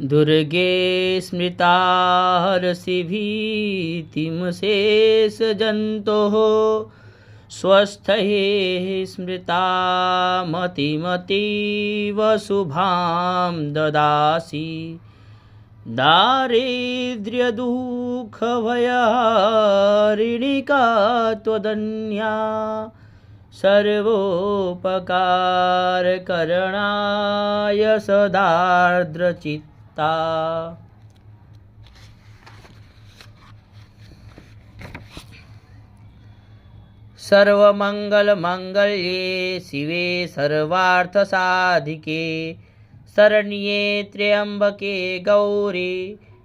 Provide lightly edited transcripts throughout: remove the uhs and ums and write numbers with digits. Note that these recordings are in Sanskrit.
दुर्गे स्मृता हरसि भीतिमशेषजन्तोः स्वस्थये स्मृता मतिमतीव शुभां ददासि दारिद्र्यदुःखभयहारिणिका त्वदन्या सर्वोपकारकरणाय सदार्द्रचित्ता। सर्वमङ्गलमाङ्गल्ये शिवे सर्वार्थसाधिके शरण्ये त्र्यम्बके गौरी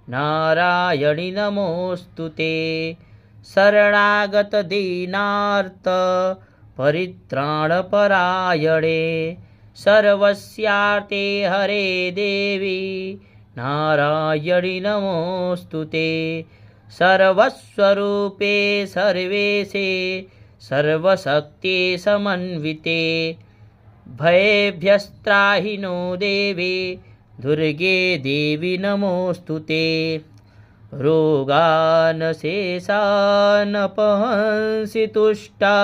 नारायणि नमोऽस्तु ते। शरणागतदीनार्त परित्राणपरायणे सर्वस्यार्थे हरे देवी नारायणि नमोऽस्तु ते। सर्वस्वरूपे सर्वेशे सर्वशक्ति समन्विते भयेभ्यस्त्राहि नो देवी दुर्गे देवी नमोऽस्तु ते। रोगान् शेषानपहंसि तुष्टा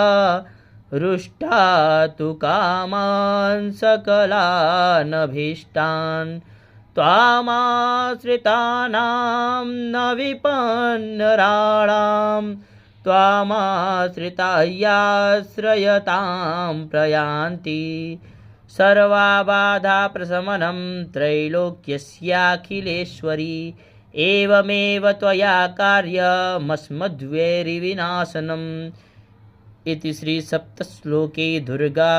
रुष्टा तु कामान् सकलानभीष्टान् त्वामाश्रितानां न विपन्नराणां त्वामाश्रिता याश्रयतां प्रयान्ति। सर्वबाधाप्रशमनं त्रैलोक्यस्याखिलेश्वरी एवमेव त्वया कार्यमस्मद्वैरिविनाशनम्। इति श्री सप्तश्लोके दुर्गा